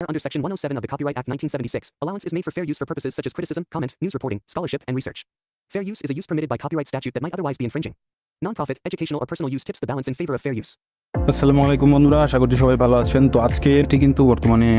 under Section 107 of the Copyright Act 1976, allowance is made for fair use for purposes such as criticism, comment, news reporting, scholarship, and research. Fair use is a use permitted by copyright statute that might otherwise be infringing. Non-profit, educational, or personal use tips the balance in favor of fair use. আসসালামু আলাইকুম বন্ধুরা, আশা করি সবাই ভালো আছেন। তো আজকে এটি কিন্তু বর্তমানে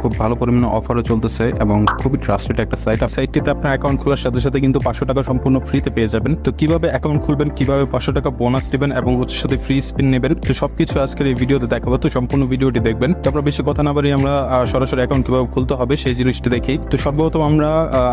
খুব ভালো পরিমাণে অফারও চলতেছে এবং খুবই ট্রাস্টেড একটা সাইটটিতে আপনার অ্যাকাউন্ট খোলার সাথে সাথে কিন্তু 500 টাকা সম্পূর্ণ ফ্রিতে পেয়ে যাবেন। তো কিভাবে অ্যাকাউন্ট খুলবেন, কিভাবে 500 টাকা বোনাস নেবেন এবং হচ্ছে সাথে ফ্রি স্পিন নেবেন, তো সবকিছু আজকের এই ভিডিওতে দেখাবো। তো সম্পূর্ণ ভিডিওটি দেখবেন। তো আমরা বেশি কথা না বাড়িয়ে আমরা সরাসরি অ্যাকাউন্ট কিভাবে খুলতে হবে সেই জিনিসটি দেখি। তো সর্বপ্রথম আমরা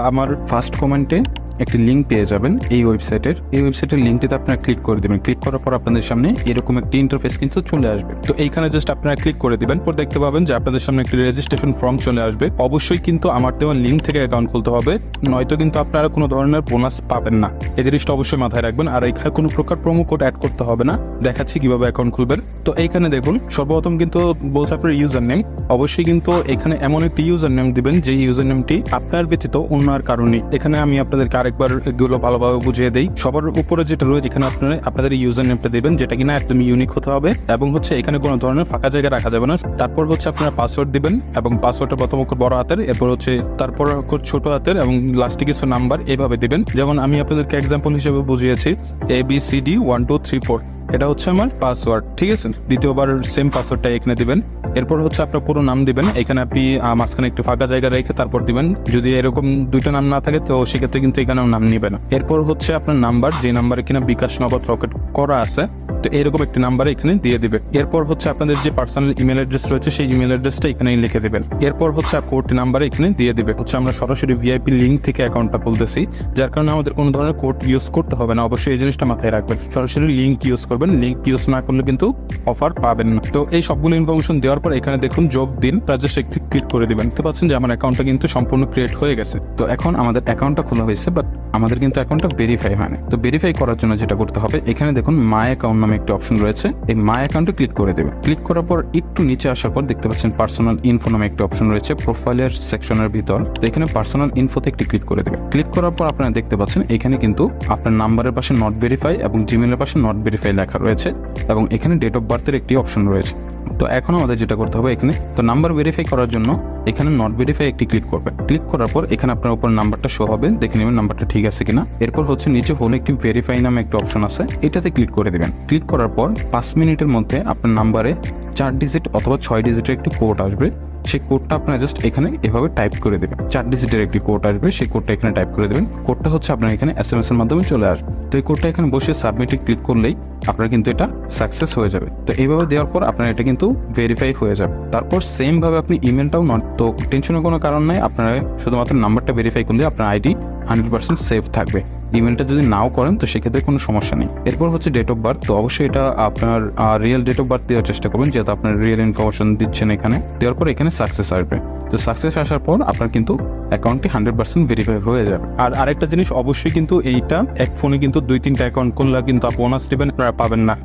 আমার ফার্স্ট কমেন্টে একটি লিঙ্ক পেয়ে যাবেন এই ওয়েবসাইটের লিঙ্কটিতে আপনারা ক্লিক করে দেবেন। ক্লিক করার পর আপনাদের সামনে এরকম একটি ইন্টারফেস কিন্তু চলে আসবে। তো এইখানে জাস্ট আপনারা ক্লিক করে দিবেন, পর দেখতে পাবেন যে আপনাদের সামনে একটি রেজিস্ট্রেশন ফর্ম চলে আসবে। অবশ্যই কিন্তু আমার দেওয়া লিঙ্ক থেকে অ্যাকাউন্ট খুলতে হবে, নয়তো কিন্তু আপনারা কোনো ধরনের বোনাস পাবেন না। এই জিনিসটা অবশ্যই মাথায় রাখবেন। আর এখানে কোনো প্রকার প্রোমো কোড অ্যাড করতে হবে না। দেখাচ্ছি কিভাবে অ্যাকাউন্ট খুলবেন। তো এইখানে দেখুন সর্বপ্রথম কিন্তু বলছে আপনার ইউজার নেম। অবশ্যই কিন্তু এখানে এমন একটি ইউজার নেম দিবেন যে ইউজার নেমটি আপনার ব্যতীত অন্য আর কারণে। এখানে আমি আপনাদেরকে আরেকবার এগুলো ভালোভাবে বুঝিয়ে দেই। সবার উপরে যেটা রয়েছে এখানে আপনাদের ইউজার নেমটা দিবেন, যেটা কিনা একদম ইউনিক হতে হবে এবং হচ্ছে এখানে কোনো ধরনের ফাঁকা জায়গা রাখা যাবে না। তারপর হচ্ছে আপনারা পাসওয়ার্ড দিবেন এবং পাসওয়ার্ডটা প্রথম অক্ষর বড় হাতের, এরপর হচ্ছে তারপর অক্ষর ছোট হাতের এবং লাস্টে কিছু নাম্বার এভাবে দিবেন। যেমন আমি আপনাদেরকে এক্সাম্পল হিসেবে বুঝিয়েছি ABCD 1 2 3 4, এটা হচ্ছে আমার পাসওয়ার্ড। ঠিক আছে, দ্বিতীয়বার সেম পাসওয়ার্ডটা এখানে দিবেন। এরপর হচ্ছে আপনার পুরো নাম দিবেন। এখানে আপনি মাঝখানে একটু ফাঁকা জায়গা রেখে তারপর দিবেন। যদি এরকম দুইটা নাম না থাকে তো সেক্ষেত্রে কিন্তু এখানেও নাম নিবে না। এরপর হচ্ছে আপনার নাম্বার, যে নাম্বারে কিনা বিকাশ নগদ রকেট করা আছে, তো এরকম একটি নাম্বার এখানে দিয়ে দিবে। এরপর হচ্ছে আপনাদের যে পার্সোনাল ইমেল অ্যাড্রেস রয়েছে সেই ইমেল অ্যাড্রেসটা এখানে লিখে দিবেন। এরপর হচ্ছে কোডটি নাম্বার এখানে দিয়ে দিবে। হচ্ছে আমরা সরাসরি ভিআইপি লিঙ্ক থেকে অ্যাকাউন্টটা খুলতেছি, যার কারণে আমাদের কোনো ধরনের কোড ইউজ করতে হবে না। অবশ্যই এই জিনিসটা মাথায় রাখবেন, সরাসরি লিঙ্ক ইউজ করবেন। লিঙ্ক ইউজ না করলে কিন্তু অফার পাবেন না। তো এই সবগুলো ইনফরমেশন দেওয়ার পর এখানে দেখুন যোগ দিন, জাস্ট একটু ক্লিক করে দিবেন। তো পাচ্ছেন যে আমার অ্যাকাউন্টটা কিন্তু সম্পূর্ণ ক্রিয়েট হয়ে গেছে। তো এখন আমাদের অ্যাকাউন্টটা খোলা হয়েছে, বাট আমাদের কিন্তু অ্যাকাউন্টটা ভেরিফাই হয় না। তো ভেরিফাই করার জন্য যেটা করতে হবে, এখানে দেখুন মাই অ্যাকাউন্ট নামে একটি অপশন রয়েছে। এই মাই অ্যাকাউন্টে ক্লিক করে দেবেন। ক্লিক করার পর একটু নিচে আসার পর দেখতে পাচ্ছেন পার্সোনাল ইনফো নামে একটি অপশন রয়েছে প্রোফাইলের সেকশনের ভিতর। তো এখানে পার্সোনাল ইনফোতে একটি ক্লিক করে দেবেন। ক্লিক করার পর আপনারা দেখতে পাচ্ছেন এখানে কিন্তু আপনার নাম্বারের পাশে নট ভেরিফাই এবং জিমেলের পাশে নট ভেরিফাই লেখা রয়েছে এবং এখানে ডেট অফ বার্থের একটি অপশন রয়েছে। তো এখন আমাদের যেটা করতে হবে, এখানে তো নাম্বার ভেরিফাই করার জন্য এখানে নট ভেরিফাই একটি ক্লিক করবেন। ক্লিক করার পর এখানে আপনার উপর নাম্বারটা শো হবে, দেখে নেবেন নাম্বারটা ঠিক আছে কিনা। এরপর হচ্ছে নিচে হলো একটি ভেরিফাই নামে একটা অপশন আছে, এটাতে ক্লিক করে দেবেন। ক্লিক করার পর 5 মিনিটের মধ্যে আপনার নাম্বারে 4 ডিজিট অথবা 6 ডিজিটের একটি কোড আসবে। সেই কোডটা আপনারা জাস্ট এখানে এভাবে টাইপ করে দেবেন। 4 ডিজিটের একটি কোড আসবে, সেই কোডটা এখানে টাইপ করে দেবেন। কোডটা হচ্ছে আপনার এখানে SMS এর মাধ্যমে চলে আসবে। তো এই কোডটা এখানে বসে সাবমিটে ক্লিক করলেই আপনার কিন্তু এটা সাকসেস হয়ে যাবে। তো এইভাবে দেওয়ার পর আপনার এটা কিন্তু ভেরিফাই হয়ে যাবে। তারপর সেম ভাবে আপনি ইমেলটাও নট, তো টেনশনের কোনো কারণ নাই। আপনারা শুধুমাত্র নাম্বারটা ভেরিফাই করলে আপনার আইডি 100% সেফ থাকবে। ইমেলটা যদি নাও করেন তো সেক্ষেত্রে কোনো সমস্যা নেই। এরপর হচ্ছে ডেট অফ বার্থ। তো অবশ্যই এটা আপনার রিয়েল ডেট অফ বার্থ দেওয়ার চেষ্টা করবেন, যেহেতু আপনার রিয়েল ইনফরমেশন দিচ্ছেন এখানে। দেওয়ার পর এখানে সাকসেস আসবে। তো সাকসেস আসার পর আপনার কিন্তু অ্যাকাউন্টটি 100% ভেরিফাই হয়ে যাবে। আর আরেকটা জিনিস, অবশ্যই কিন্তু এইটা এক ফোনে কিন্তু 2-3টা অ্যাকাউন্ট করলে কিন্তু বোনাস নেবেন আপনারা পাবেন না।